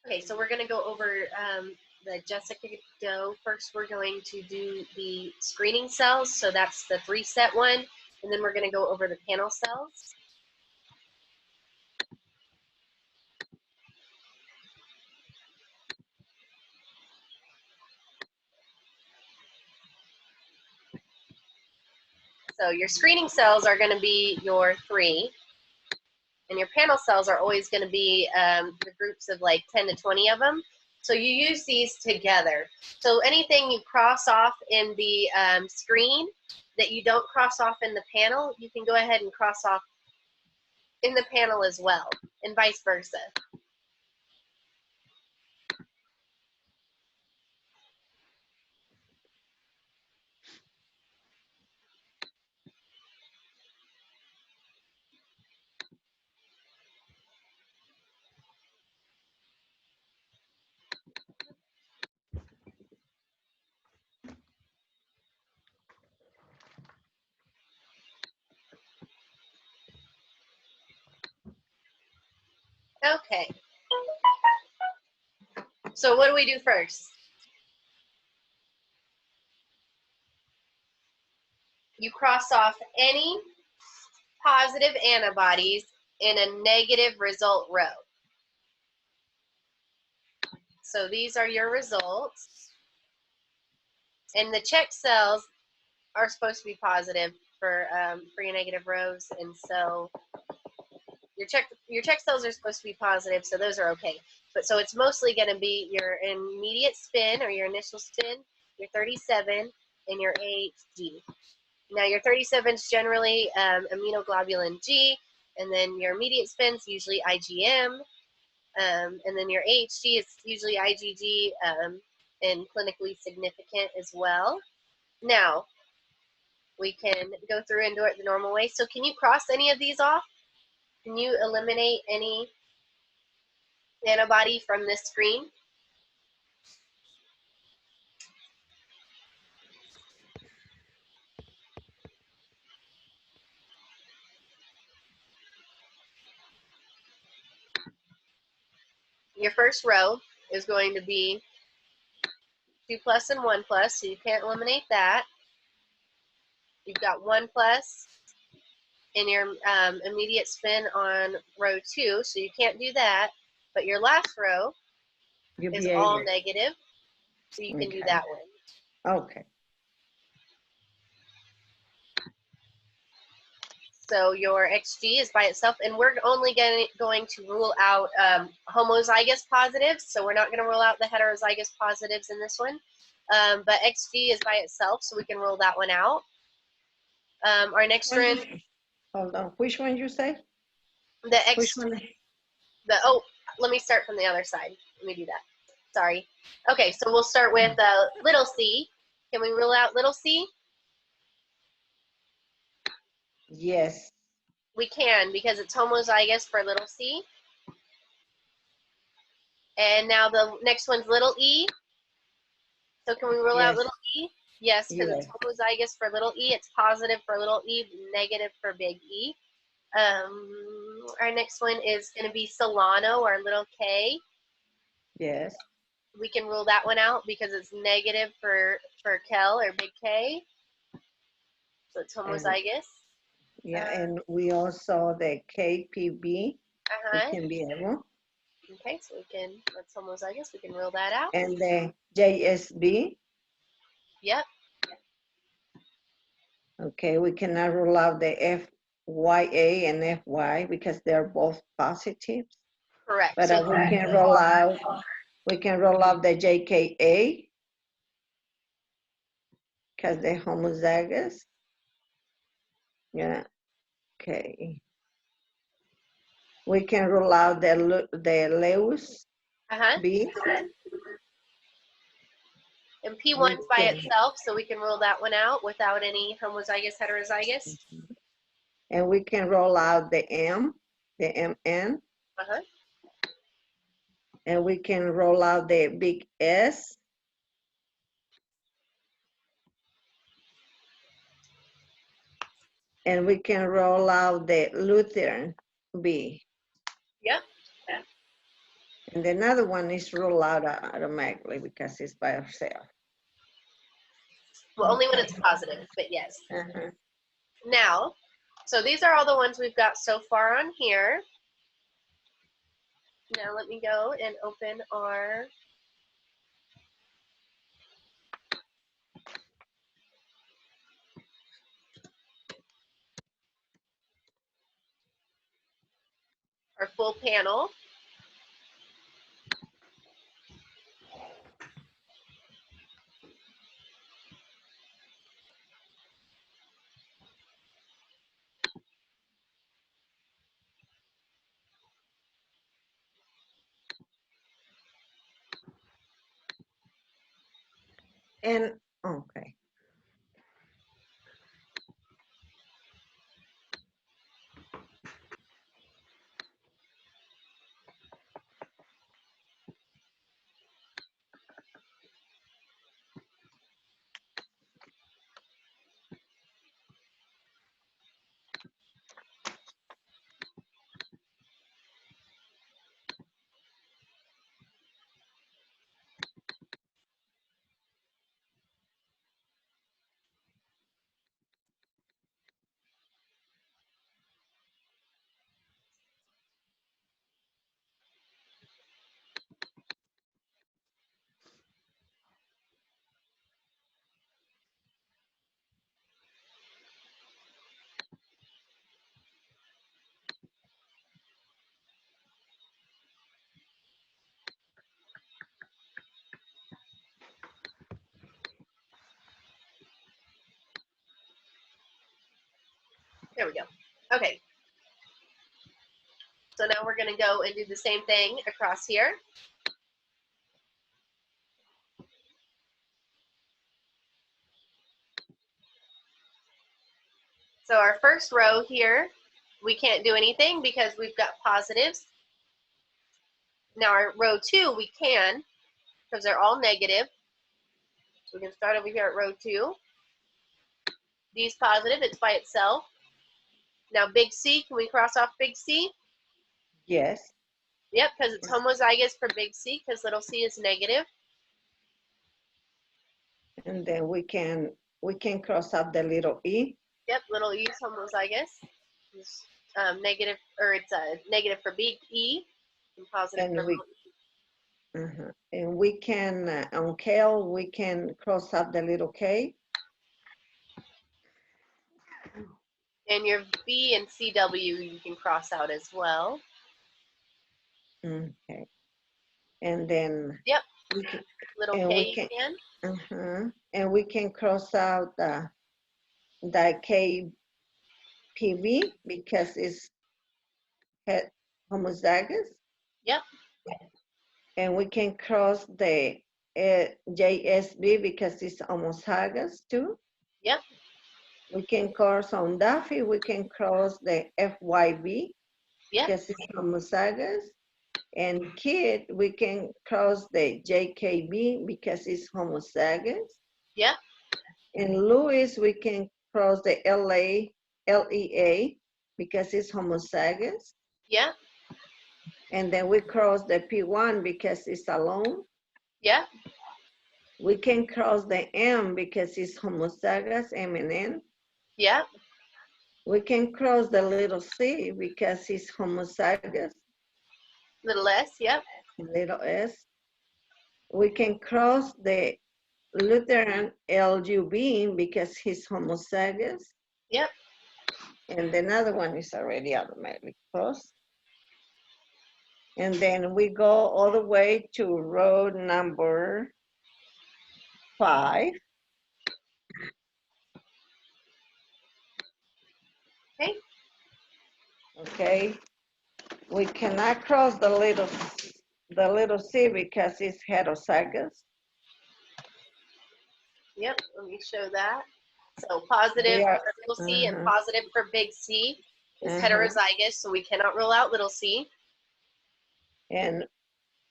Okay, so we're going to go over the Jessica Doe. First, we're going to do the screening cells. So that's the 3-set one. And then we're going to go over the panel cells. So your screening cells are going to be your 3. And your panel cells are always going to be the groups of like 10 to 20 of them. So you use these together. So anything you cross off in the screen that you don't cross off in the panel, you can go ahead and cross off in the panel as well, and vice versa. Okay. So what do we do first? You cross off any positive antibodies in a negative result row. So these are your results. And the check cells are supposed to be positive for your negative rows. And so your check cells are supposed to be positive, so those are okay. But so it's mostly going to be your immediate spin or your initial spin, your 37, and your AHG. Now your 37 is generally immunoglobulin G, and then your immediate spin's usually IgM, and then your AHG is usually IgG and clinically significant as well. Now we can go through and do it the normal way. So can you cross any of these off? Can you eliminate any antibody from this screen? Your first row is going to be 2 plus and 1 plus, so you can't eliminate that. You've got 1 plus in your immediate spin on row 2, so you can't do that. But your last row is all negative, so you can do that one. Okay. So your XG is by itself, and we're only going to rule out homozygous positives, so we're not going to rule out the heterozygous positives in this one. But XG is by itself, so we can rule that one out. Our next one. Hold on. Which one you say? The X. Which one? Oh, let me start from the other side. Let me do that. Sorry. Okay, so we'll start with little c. Can we rule out little c? Yes. We can, because it's homozygous for little c. And now the next one's little e. So can we rule out little e? Yes, because it's homozygous for little e. It's positive for little e, negative for big E. Our next one is going to be Solano, or little k. Yes. We can rule that one out because it's negative for Kel, or big K. So it's homozygous. And we also the KPB. It can be able. Okay, so that's homozygous. We can rule that out. And the JSB. Yep. Okay, we cannot rule out the FYA and FY because they're both positives. Correct. But so we can roll out the JKA because they're homozygous. Yeah. Okay. We can rule out the Lewis B. And P1's by itself, so we can rule that one out without any homozygous, heterozygous. And we can roll out the M, the MN. And we can roll out the big S. And we can roll out the Lutheran B. Yep. And another one is ruled out automatically because it's by itself. Well, only when it's positive, but yes. Uh-huh. Now, so these are all the ones we've got so far on here. Now let me go and open our full panel. And okay. There we go. Okay. So now we're going to go and do the same thing across here. So our first row here, we can't do anything because we've got positives. Now our row 2, we can, because they're all negative. So we can start over here at row 2. D's positive, it's by itself. Now big C, can we cross off big C? Yes. Yep, because it's homozygous for big C, because little c is negative. And then we can cross out the little e. Yep, little e is homozygous. It's negative, or it's negative for big E and positive And for we, little e. and we can, on Kale, we can cross out the little k. And your B and CW you can cross out as well. Okay. And then Yep, we can, little and k we you can, can. and we can cross out the KPV because it's homozygous. Yep, And we can cross the JSB because it's homozygous too. yep, We can cross on Duffy, we can cross the FYB yep, because it's homozygous. And Kid, we can cross the JKB because it's homozygous. yep, And Lewis, we can cross the LEA because it's homozygous. yep, And then we cross the P1 because it's alone. yep, We can cross the M because it's homozygous, M and N. yep, We can cross the little c because it's homozygous, little s, yep, little s. We can cross the Lutheran LUB because he's homozygous. yep, And another one is already automatically crossed. And then we go all the way to row number 5. okay, Okay. We cannot cross the little c because it's heterozygous. yep, let me show that. So positive Are, for little c and positive for big C is heterozygous, so we cannot rule out little c. And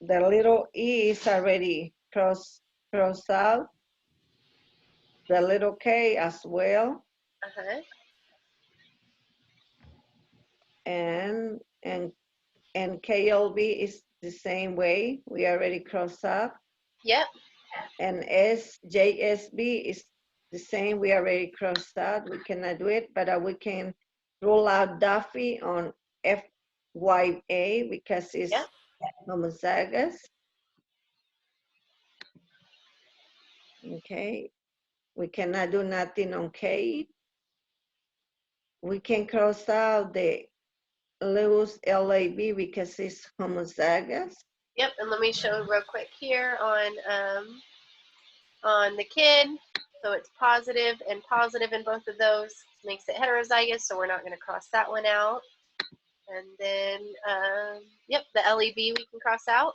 the little e is already crossed out. The little k as well. Uh-huh. And KLB is the same way. We already crossed out. Yep. And SJSB is the same. We already crossed out. We cannot do it, but we can rule out Duffy on FYA because it's Yep. homozygous. Okay. We cannot do nothing on K. We can cross out the Lewis LAB because it's homozygous. Yep. And let me show real quick here on the kid. So it's positive and positive in both of those. Makes it heterozygous, so we're not going to cross that one out. And then, yep, the LEB we can cross out.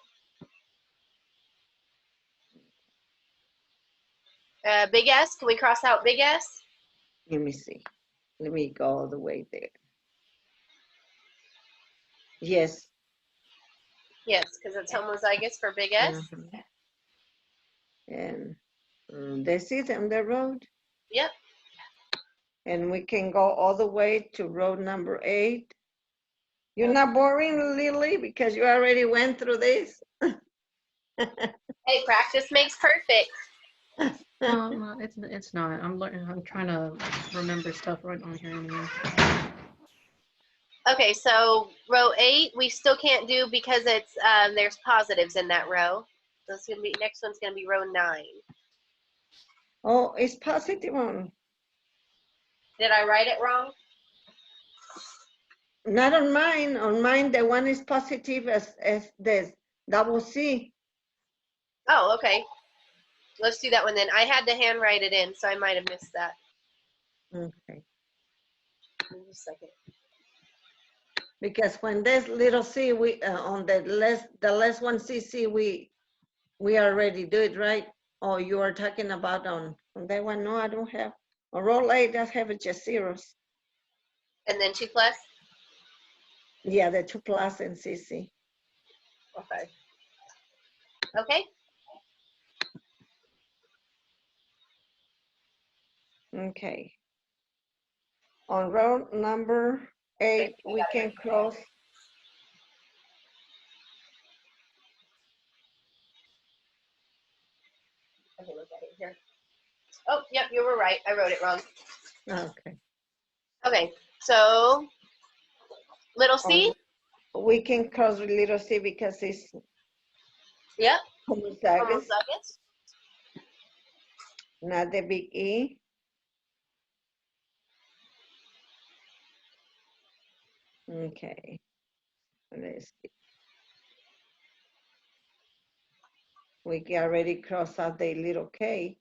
Big S, can we cross out big S? Let me see. Let me go all the way there. Yes. Yes, because it's homozygous for big S. And that's it on the road. Yep. And we can go all the way to road number 8. You're not boring, Lily, because you already went through this. Hey, practice makes perfect. No, it's not. I'm learning. I'm trying to remember stuff right on here anyway. Okay, so row 8 we still can't do because it's there's positives in that row. So it's gonna be next one's gonna be row 9. Oh, it's positive on. Did I write it wrong? Not on mine. On mine, the one is positive as this double C. Oh, okay. Let's do that one then. I had to handwrite it in, so I might have missed that. Okay. Give me a second. Because when there's little c, we on the less one cc, we already do it, right? Or you are talking about on that one? No, I don't have. On roll 8, I have just zeros. And then 2 plus? Yeah, the 2 plus and cc. Okay. Okay. Okay. On row number 8, we can cross. Let me look at it here. Oh, yep, you were right. I wrote it wrong. Okay. Okay, so little c? We can cross with little c because it's Yep. homozygous, Homozygous. not the big E. Okay. Let's see. We already crossed out the little k.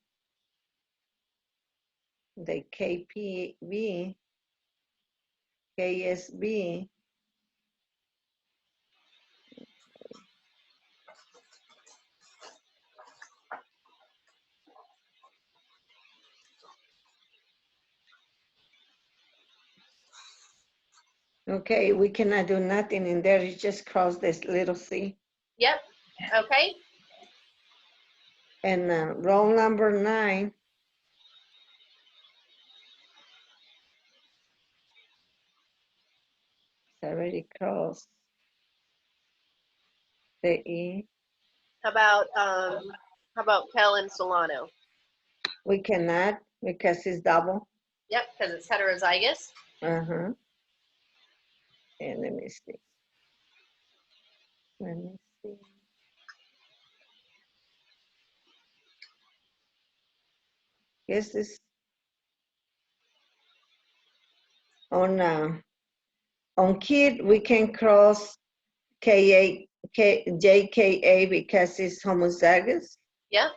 The KPB, KSB. Okay, we cannot do nothing in there. You just cross this little c. Yep. Okay. And roll number 9. It's already crossed the E. How about Pel and Solano? We cannot because it's double. Yep, because it's heterozygous. Uh-huh. And let me see. Let me see. Yes, this on kid we can cross JKA because it's homozygous. Yep.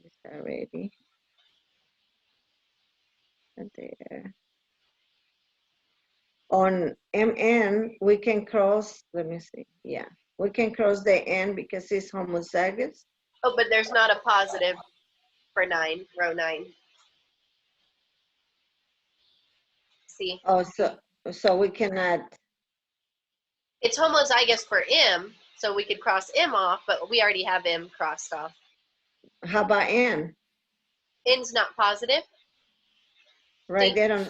It's already there. On MN, we can cross, let me see, yeah. We can cross the N because it's homozygous. Oh, but there's not a positive for 9, row 9. See, Oh, so we cannot, it's homozygous for M, so we could cross M off, but we already have M crossed off. how about N? N's not positive. Right there on,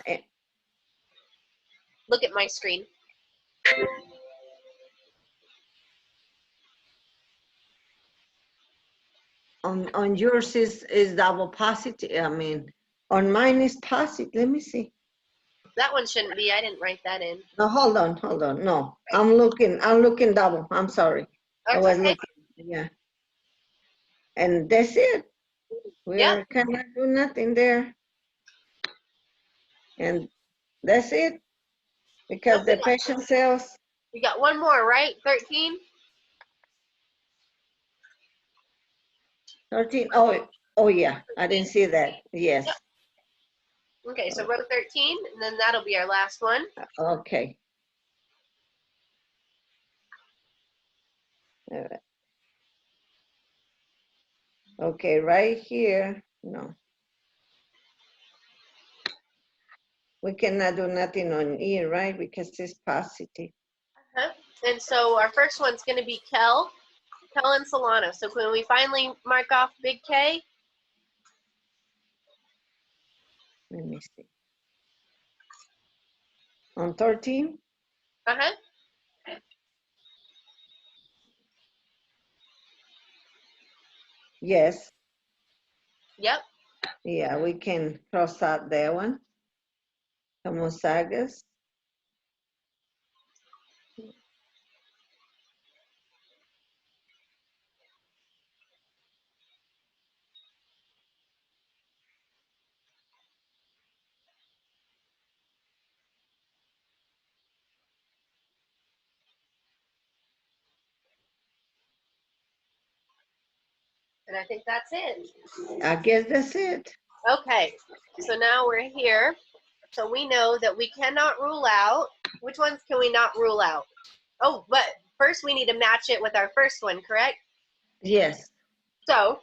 Look at my screen. On yours is double positive. I mean, on mine is positive. Let me see. That one shouldn't be. I didn't write that in. No, hold on. No, I'm looking double. I'm sorry. I That's was okay. looking, yeah. And that's it. We Yep. cannot do nothing there. And that's it. Because Nope, the patient cells, we got one more, right? 13? 13. Oh yeah, I didn't see that. Yes. Yep. Okay, so row 13, and then that'll be our last one. Okay. All right. Okay, right here, no. We cannot do nothing on E, right? Because it's positive. Uh-huh. And so our first one's going to be Kel and Solano. So when we finally mark off big K, Let me see. On 13? uh-huh, Yes. yep. Yeah, we can cross out that one. Homozygous. And I think that's it. I guess that's it. Okay, so now we're here. So we know that we cannot rule out. Which ones can we not rule out? Oh, but first we need to match it with our first one, correct? Yes. So,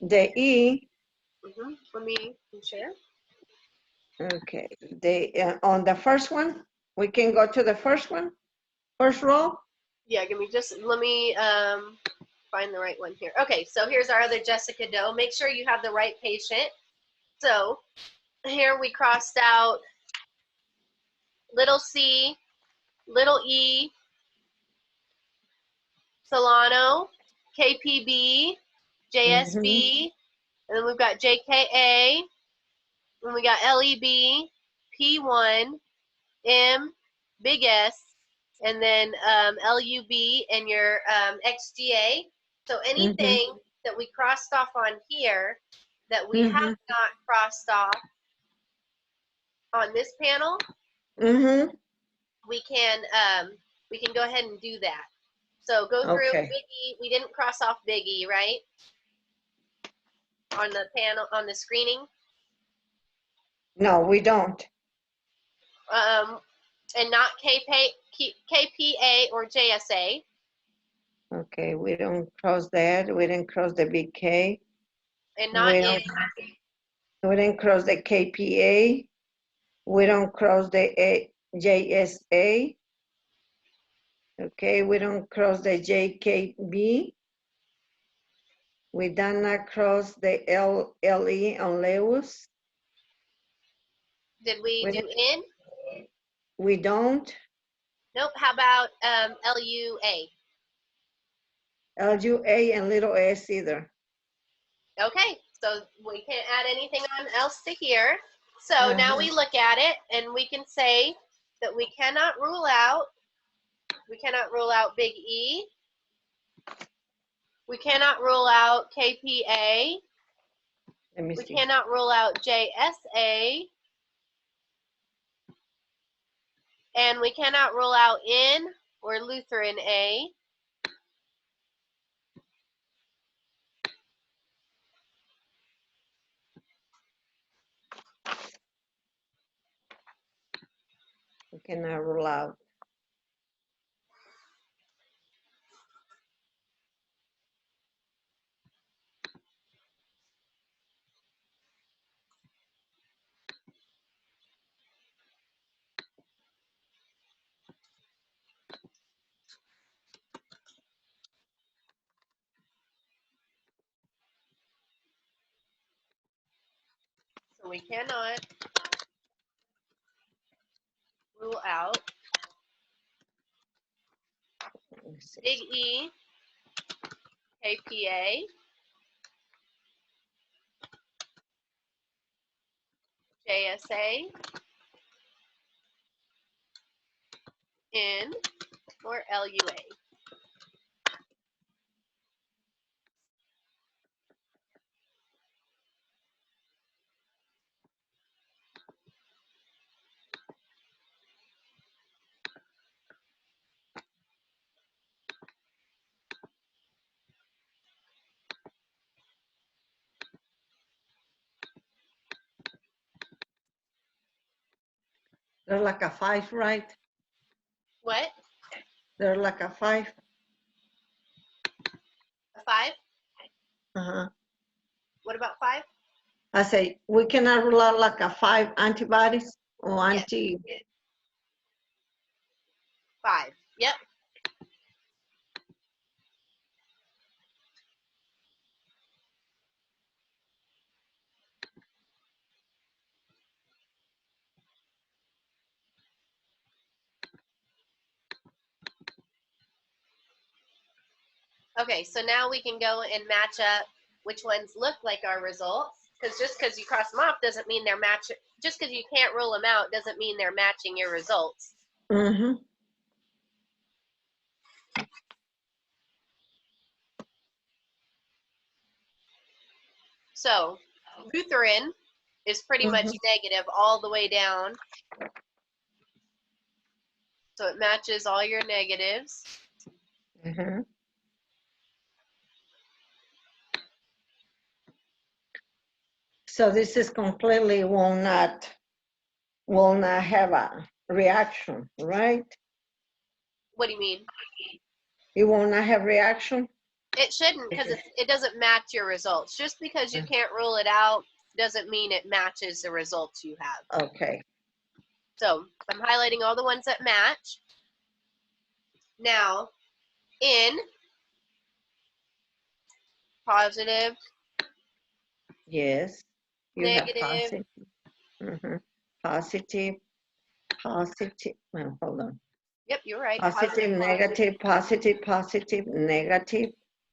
The E, let me share. okay. On the first one, we can go to the first one, first row. Yeah, let me find the right one here. Okay, so here's our other Jessica Doe. Make sure you have the right patient. So here we crossed out little c, little e, Solano, KPB, JSB, and then we've got JKA, and we got LEB, P1, M, big S, and then LUB and your XGA. So anything that we crossed off on here that we have not crossed off on this panel, we can go ahead and do that. So go through Okay. Biggie. We didn't cross off Biggie, right? On the panel, on the screening. No, we don't. And not KPA or JSA. Okay, we don't cross that. We didn't cross the big K. And not We M. didn't cross the KPA. We don't cross the JSA. Okay, we don't cross the JKB. We do not cross the LE on Lewis. Did we do N? We don't. Nope. How about LUA? LUA and little s either. Okay, so we can't add anything else to here. So now we look at it and we can say that we cannot rule out big E. We cannot rule out KPA. We cannot rule out JSA. And we cannot rule out N or Lutheran A. We cannot rule out. So we cannot rule out big E, KPA, JSA, N, or LUA. They're like a 5, right? What? They're like a 5. A 5? Uh-huh. What about 5? I say, we cannot rule out like a 5 antibodies or Yes. 5. Yep. Okay, so now we can go and match up which ones look like our results. Because just because you cross them off doesn't mean they're matching. Just because you can't rule them out doesn't mean they're matching your results. Mm-hmm. So Lutheran is pretty much negative all the way down. So it matches all your negatives. Mm-hmm. So this is completely will not have a reaction, right? What do you mean? It will not have reaction? It shouldn't, because it doesn't match your results. Just because you can't rule it out doesn't mean it matches the results you have. Okay. So I'm highlighting all the ones that match. Now, in positive, Yes. You negative. have positive. Mm-hmm. Positive. Well, hold on. Yep, you're right. Positive, negative, positive, positive, negative,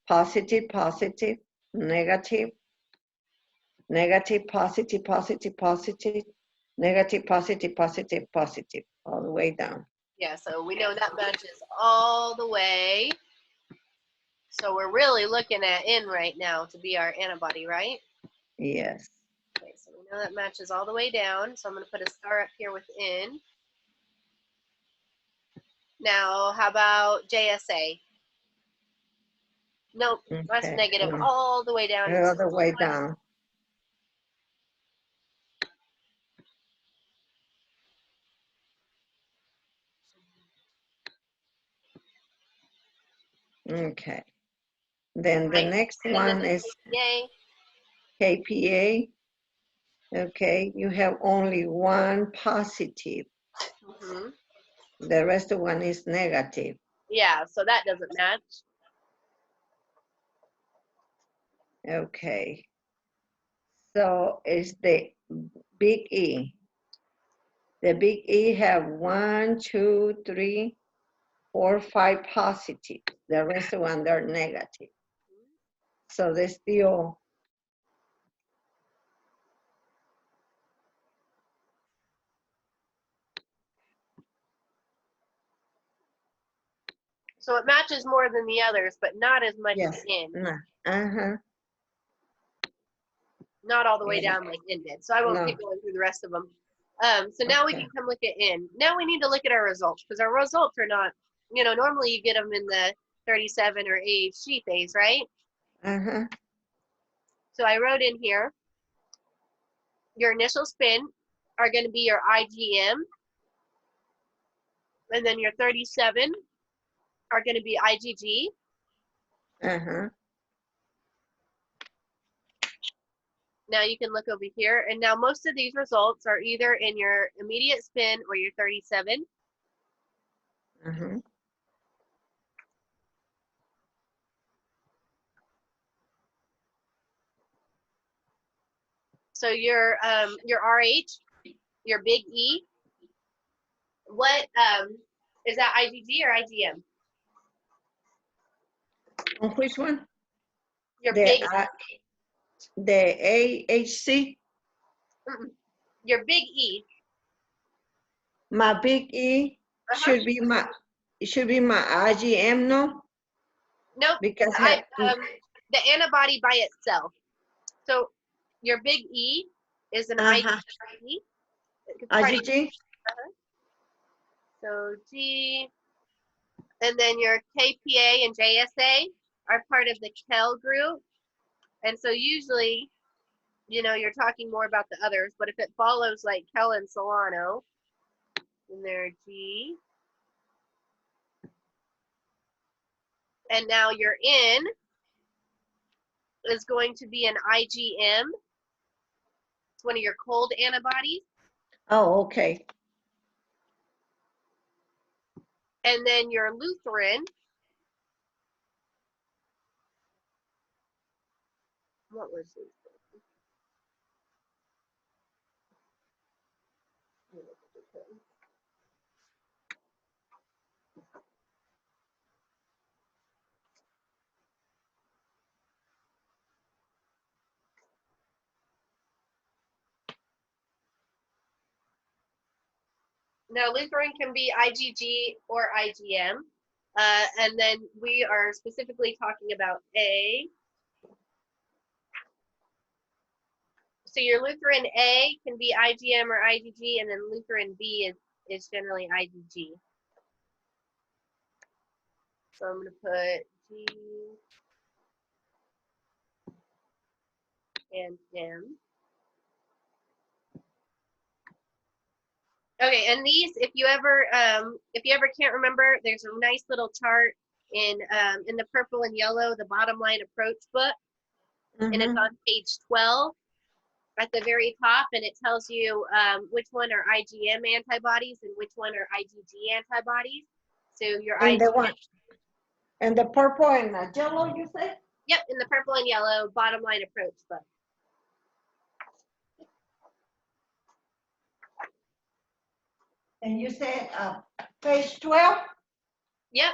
positive, positive, negative, negative, positive, positive, positive, negative, positive, positive, positive, all the way down. Yeah, so we know that matches all the way. So we're really looking at N right now to be our antibody, right? Yes. Okay, so we know that matches all the way down. So I'm going to put a star up here with N. Now, how about JSA? Nope, that's Okay. negative all the way down. All the way down. Okay. Then the next one is KPA. Okay, you have only one positive. Mm-hmm. The rest of one is negative. Yeah, so that doesn't match. Okay. So it's the big E. The big E have 1, 2, 3, 4, 5 positive. The rest of one, they're negative. So they still. So it matches more than the others, but not as much as N. Uh-huh. Not all the way down like N did. So I won't keep going through the rest of them. So now we can come look at N. Now we need to look at our results because our results are not, normally you get them in the 37 or AHG phase, right? Uh-huh. So I wrote in here, your initial spin are going to be your IgM, and then your 37 are going to be IgG. Uh-huh. Now you can look over here, and now most of these results are either in your immediate spin or your 37. Uh-huh. So your RH, your big E, what is that IgG or IgM? On which one? Your The big AHC. your big E. My big E should be my IgM, no? Nope. Because The antibody by itself. So your big E is an uh-huh. IgG. IgG. So G, and then your KPA and JSA are part of the KEL group. And so usually, you know, you're talking more about the others, but if it follows like KEL and Solano, then they're G. And now your N is going to be an IgM. It's one of your cold antibodies. Oh, okay. And then your Lutheran, what was it? Now, Lutheran can be IgG or IgM. And then we are specifically talking about A. So your Lutheran A can be IgM or IgG, and then Lutheran B is generally IgG. So I'm going to put G and M. Okay, and these, if you ever can't remember, there's a nice little chart in the purple and yellow, the bottom line approach book, and it's on page 12 at the very top, and it tells you which one are IgM antibodies and which one are IgG antibodies. So your And IgM, the one, and the purple and the yellow, you say? yep, in the purple and yellow bottom line approach book. And you said page 12? Yep.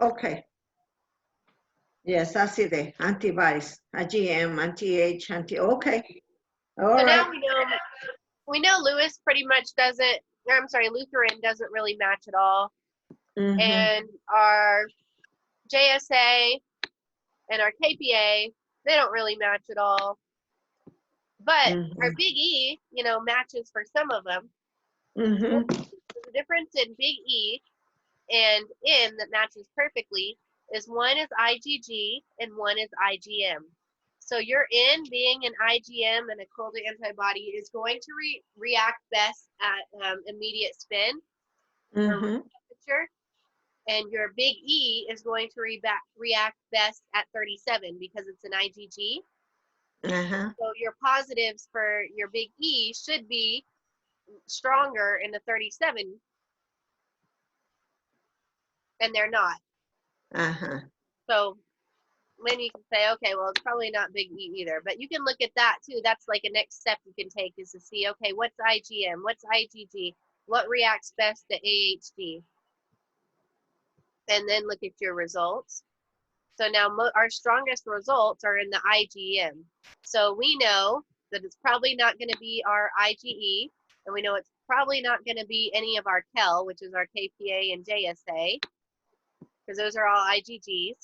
Okay. Yes, I see the antibodies, IgM, anti-H, okay. All So right. now we know Lewis pretty much doesn't, or I'm sorry, Lutheran doesn't really match at all. And our JSA and our KPA, they don't really match at all. But our big E, you know, matches for some of them. So the difference in big E and N that matches perfectly is one is IgG and one is IgM. So your N being an IgM and a cold antibody is going to react best at immediate spin or room temperature. And your big E is going to react best at 37 because it's an IgG. So your positives for your big E should be stronger in the 37, and they're not. So then you can say, okay, well, it's probably not big E either. But you can look at that too. That's like a next step you can take is to see, okay, what's IgM? What's IgG? What reacts best to AHD? And then look at your results. So now our strongest results are in the IgM. So we know that it's probably not going to be our IgE, and we know it's probably not going to be any of our KEL, which is our KPA and JSA, because those are all IgGs.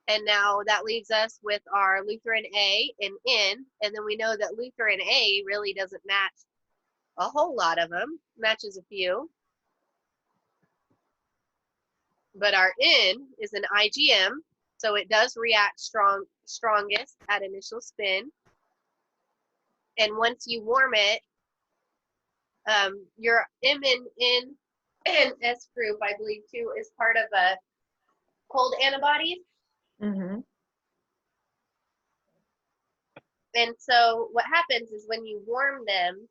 And now that leaves us with our Lutheran A and N, and then we know that Lutheran A really doesn't match a whole lot of them, matches a few. But our N is an IgM, so it does react strongest at initial spin. And once you warm it, your M and N and S group, I believe too, is part of a cold antibodies. And so what happens is when you warm them,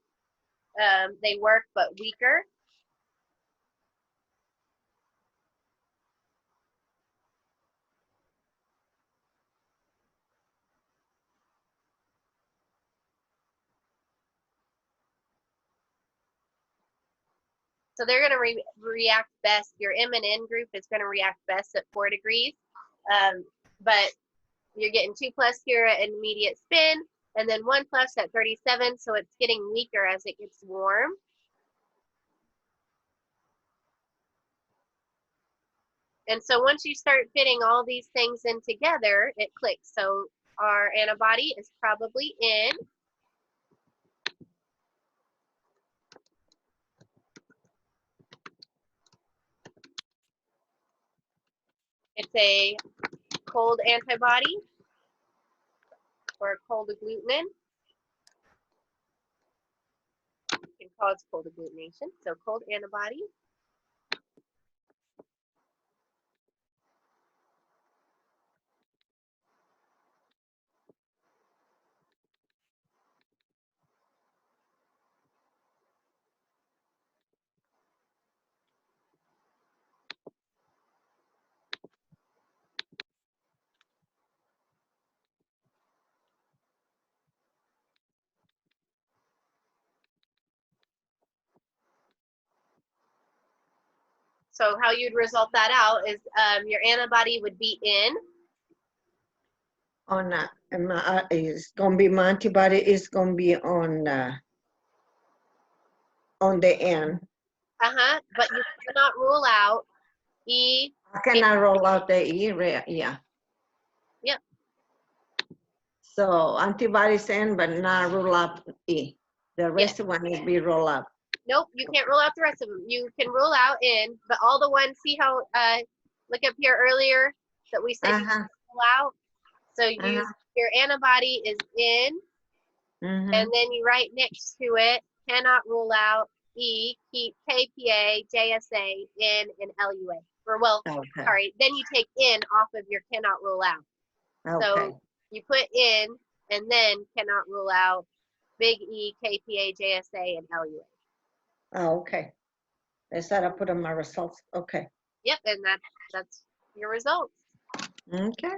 they work but weaker. So they're going to react best. Your M and N group is going to react best at 4 degrees. But you're getting 2+ here at immediate spin, and then 1+ at 37, so it's getting weaker as it gets warm. And so once you start fitting all these things in together, it clicks. So our antibody is probably in. It's a cold antibody or cold agglutinin. You can call it cold agglutination. So cold antibody. So how you'd result that out is your antibody would be in. On it's gonna be my antibody is gonna be on the end. But you cannot rule out E. I cannot roll out the E, yeah. Yep. So antibodies in, but not rule out E. The rest of one will be roll out. Nope, you can't rule out the rest of them. You can rule out in, but all the ones, see how, look up here earlier that we said you can rule out? So your antibody is in, and then you write next to it, cannot rule out E, keep KPA, JSA, N, and LUA. Or sorry, then you take in off of your cannot rule out. So you put in, and then cannot rule out big E, KPA, JSA, and LUA. Oh, okay. That's how I put on my results. Okay. Yep, and that's your results. Okay.